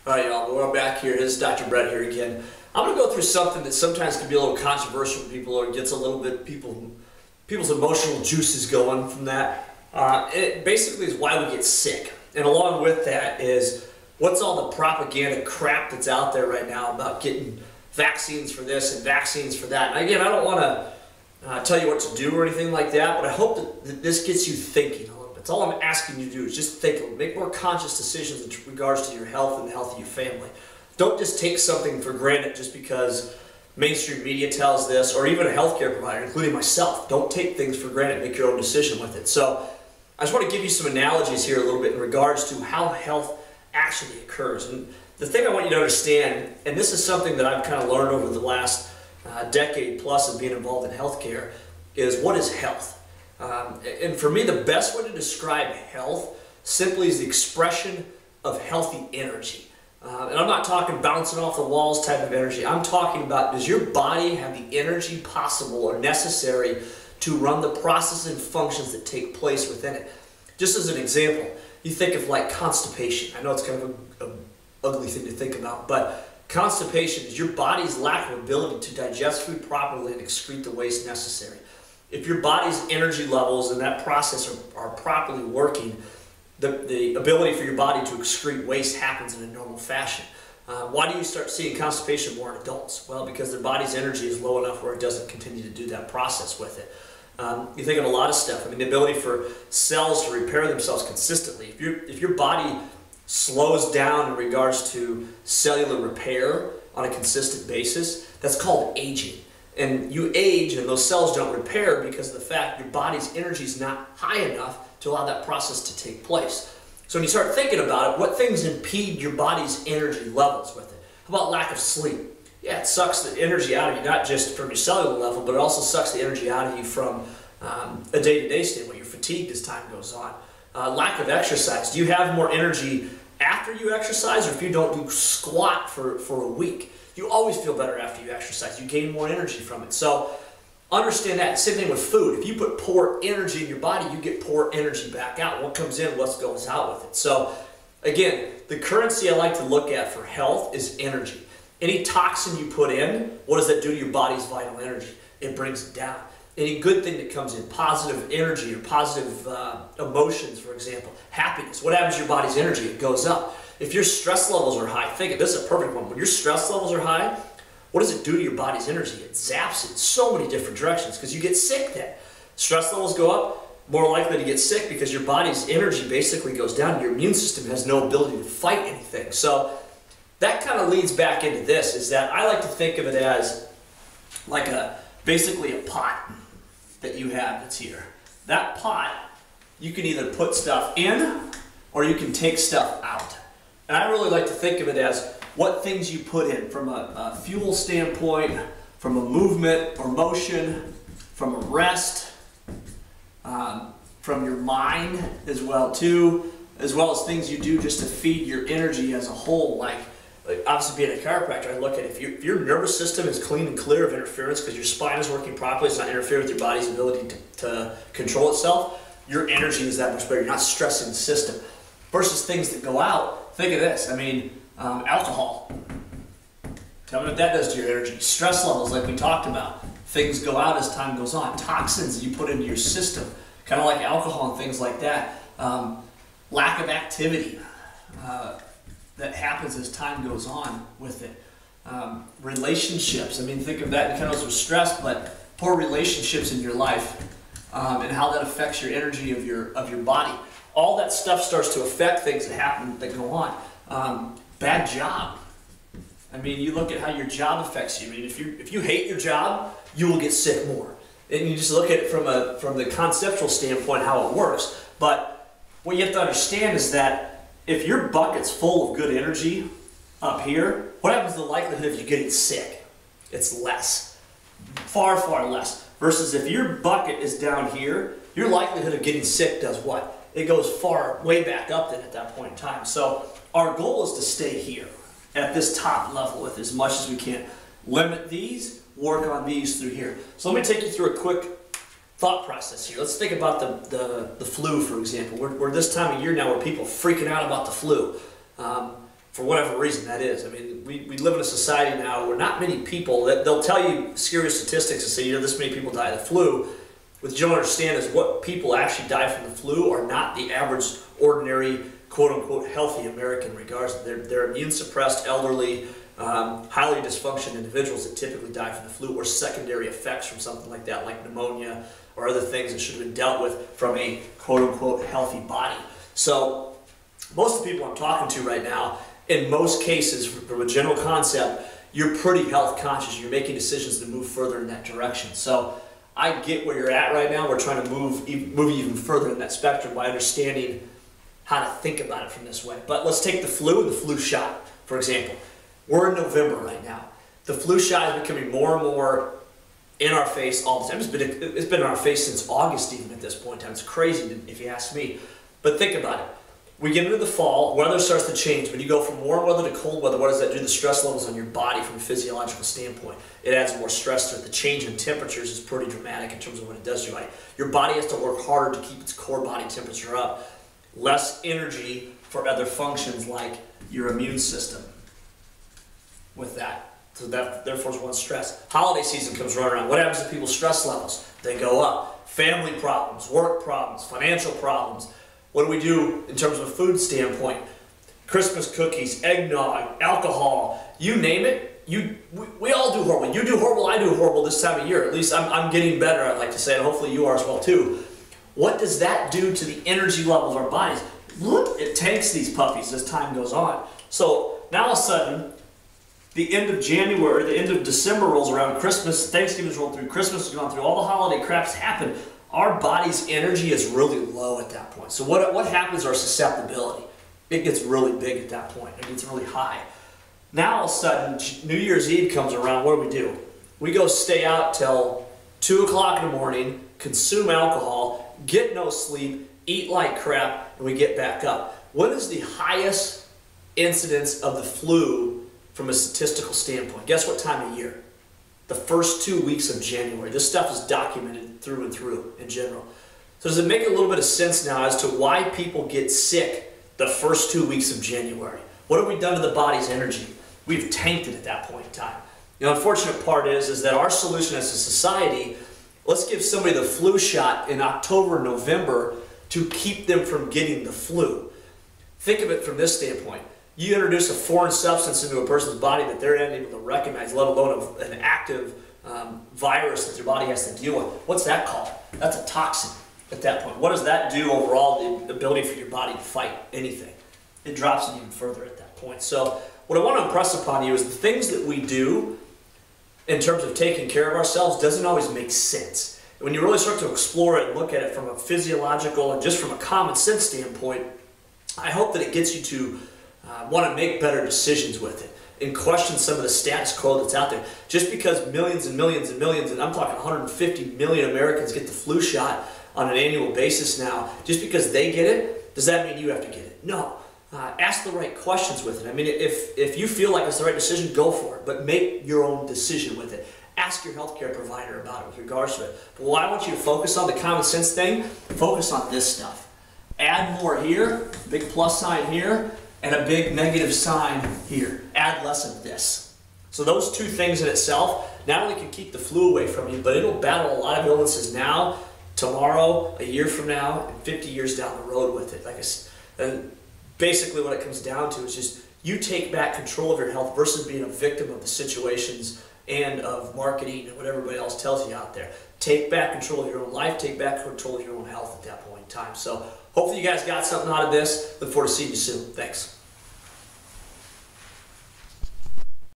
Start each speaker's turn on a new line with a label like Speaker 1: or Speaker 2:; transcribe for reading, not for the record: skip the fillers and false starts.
Speaker 1: All right, y'all, we're back here. This is Dr. Brett here again. I'm going to go through something that sometimes can be a little controversial for people, or gets a little bit people's emotional juices going from that. It basically is why we get sick. And along with that is what's all the propaganda crap that's out there right now about getting vaccines for this and vaccines for that. And again, I don't want to tell you what to do or anything like that, but I hope that this gets you thinking a little bit. That's all I'm asking you to do, is just think, make more conscious decisions in regards to your health and the health of your family. Don't just take something for granted just because mainstream media tells this, or even a healthcare provider, including myself. Don't take things for granted, make your own decision with it. So I just want to give you some analogies here a little bit in regards to how health actually occurs. And the thing I want you to understand, and this is something that I've kind of learned over the last decade plus of being involved in healthcare, is what is health? And for me, the best way to describe health simply is the expression of healthy energy. And I'm not talking bouncing off the walls type of energy. I'm talking about, does your body have the energy possible or necessary to run the processes and functions that take place within it? Just as an example, you think of like constipation. I know it's kind of an ugly thing to think about, but constipation is your body's lack of ability to digest food properly and excrete the waste necessary. If your body's energy levels and that process are properly working, the ability for your body to excrete waste happens in a normal fashion. Why do you start seeing constipation more in adults? Well, because their body's energy is low enough where it doesn't continue to do that process with it. You think of a lot of stuff. I mean, the ability for cells to repair themselves consistently. If your body slows down in regards to cellular repair on a consistent basis, that's called aging. And you age and those cells don't repair because of the fact your body's energy is not high enough to allow that process to take place. So when you start thinking about it, what things impede your body's energy levels with it? How about lack of sleep? Yeah, it sucks the energy out of you, not just from your cellular level, but it also sucks the energy out of you from a day-to-day standpoint. You're fatigued as time goes on. Lack of exercise. Do you have more energy after you exercise, or if you don't do squat for a week? You always feel better after you exercise. You gain more energy from it. So understand that. Same thing with food. If you put poor energy in your body, you get poor energy back out. What comes in, what goes out with it. So again, the currency I like to look at for health is energy. Any toxin you put in, what does that do to your body's vital energy? It brings it down. Any good thing that comes in, positive energy or positive emotions, for example, happiness, what happens to your body's energy? It goes up. If your stress levels are high, think of this is a perfect one. When your stress levels are high, what does it do to your body's energy? It zaps it in so many different directions because you get sick then. Stress levels go up, more likely to get sick because your body's energy basically goes down. Your immune system has no ability to fight anything. So that kind of leads back into this, is that I like to think of it as like basically a pot that you have that's here. That pot, you can either put stuff in or you can take stuff out. And I really like to think of it as what things you put in from a fuel standpoint, from a movement or motion, from a rest, from your mind as well too, as well as things you do just to feed your energy as a whole. Like obviously being a chiropractor, I look at if your nervous system is clean and clear of interference because your spine is working properly, it's not interfering with your body's ability to control itself, your energy is that much better. You're not stressing the system. Versus things that go out, think of this, I mean, alcohol. Tell me what that does to your energy. Stress levels, like we talked about. Things go out as time goes on. Toxins you put into your system, kind of like alcohol and things like that. Lack of activity that happens as time goes on with it. Relationships, I mean, think of that in kind of with stress, but poor relationships in your life and how that affects your energy of your body. All that stuff starts to affect things that happen, that go on. Bad job. I mean, you look at how your job affects you. I mean, if you hate your job, you will get sick more. And you just look at it from the conceptual standpoint, how it works. But what you have to understand is that if your bucket's full of good energy up here, what happens to the likelihood of you getting sick? It's less. Far, far less. Versus if your bucket is down here, your likelihood of getting sick does what? It goes way back up then at that point in time. So our goal is to stay here at this top level with as much as we can. Limit these, work on these through here. So let me take you through a quick thought process here. Let's think about the flu, for example. We're this time of year now where people are freaking out about the flu. for whatever reason that is. I mean, we live in a society now where not many people, that they'll tell you scary statistics and say, you know, this many people die of the flu. What you don't understand is what people actually die from the flu are not the average, ordinary, quote-unquote, healthy American regards. They're immune-suppressed, elderly, highly dysfunctional individuals that typically die from the flu or secondary effects from something like that, like pneumonia or other things that should have been dealt with from a quote-unquote healthy body. So most of the people I'm talking to right now, in most cases, from a general concept, you're pretty health conscious. You're making decisions to move further in that direction. So I get where you're at right now. We're trying to move even further in that spectrum by understanding how to think about it from this way. But let's take the flu and the flu shot, for example. We're in November right now. The flu shot is becoming more and more in our face all the time. It's been in our face since August even at this point in time. It's crazy if you ask me. But think about it. We get into the fall, weather starts to change. When you go from warm weather to cold weather, what does that do to the stress levels on your body from a physiological standpoint? It adds more stress to it. The change in temperatures is pretty dramatic in terms of what it does to your body. Your body has to work harder to keep its core body temperature up. Less energy for other functions like your immune system with that. So that therefore is one stress. Holiday season comes right around. What happens to people's stress levels? They go up. Family problems, work problems, financial problems. What do we do in terms of a food standpoint? Christmas cookies, eggnog, alcohol, you name it. We all do horrible. You do horrible, I do horrible this time of year. At least I'm getting better, I'd like to say, and hopefully you are as well too. What does that do to the energy levels of our bodies? It tanks these puppies as time goes on. So now all of a sudden, the end of January, the end of December rolls around, Christmas, Thanksgiving's rolled through, Christmas has gone through, all the holiday craps happen. Our body's energy is really low at that point. So what happens is our susceptibility. It gets really big at that point. It gets really high. Now all of a sudden, New Year's Eve comes around, what do? We go stay out till 2 o'clock in the morning, consume alcohol, get no sleep, eat like crap, and we get back up. What is the highest incidence of the flu from a statistical standpoint? Guess what time of year? The first 2 weeks of January. This stuff is documented through and through in general. So does it make a little bit of sense now as to why people get sick the first 2 weeks of January? What have we done to the body's energy? We've tanked it at that point in time. The unfortunate part is that our solution as a society, let's give somebody the flu shot in October, November to keep them from getting the flu. Think of it from this standpoint. You introduce a foreign substance into a person's body that they're unable to recognize, let alone an active virus that their body has to deal with. What's that called? That's a toxin at that point. What does that do overall, the ability for your body to fight anything? It drops it even further at that point. So what I want to impress upon you is the things that we do in terms of taking care of ourselves doesn't always make sense. When you really start to explore it and look at it from a physiological and just from a common sense standpoint, I hope that it gets you to want to make better decisions with it and question some of the status quo that's out there. Just because millions and millions and millions, and I'm talking 150 million Americans get the flu shot on an annual basis now, just because they get it, does that mean you have to get it? No. Ask the right questions with it. I mean, if you feel like it's the right decision, go for it, but make your own decision with it. Ask your healthcare provider about it with regards to it. But what I want you to focus on, the common sense thing, focus on this stuff. Add more here, big plus sign here, and a big negative sign here. Add less of this. So those two things in itself not only can keep the flu away from you, but it'll battle a lot of illnesses now, tomorrow, a year from now, and 50 years down the road with it. And basically what it comes down to is just you take back control of your health versus being a victim of the situations and of marketing and what everybody else tells you out there. Take back control of your own life, take back control of your own health at that point in time. So hopefully you guys got something out of this. Look forward to seeing you soon. Thanks.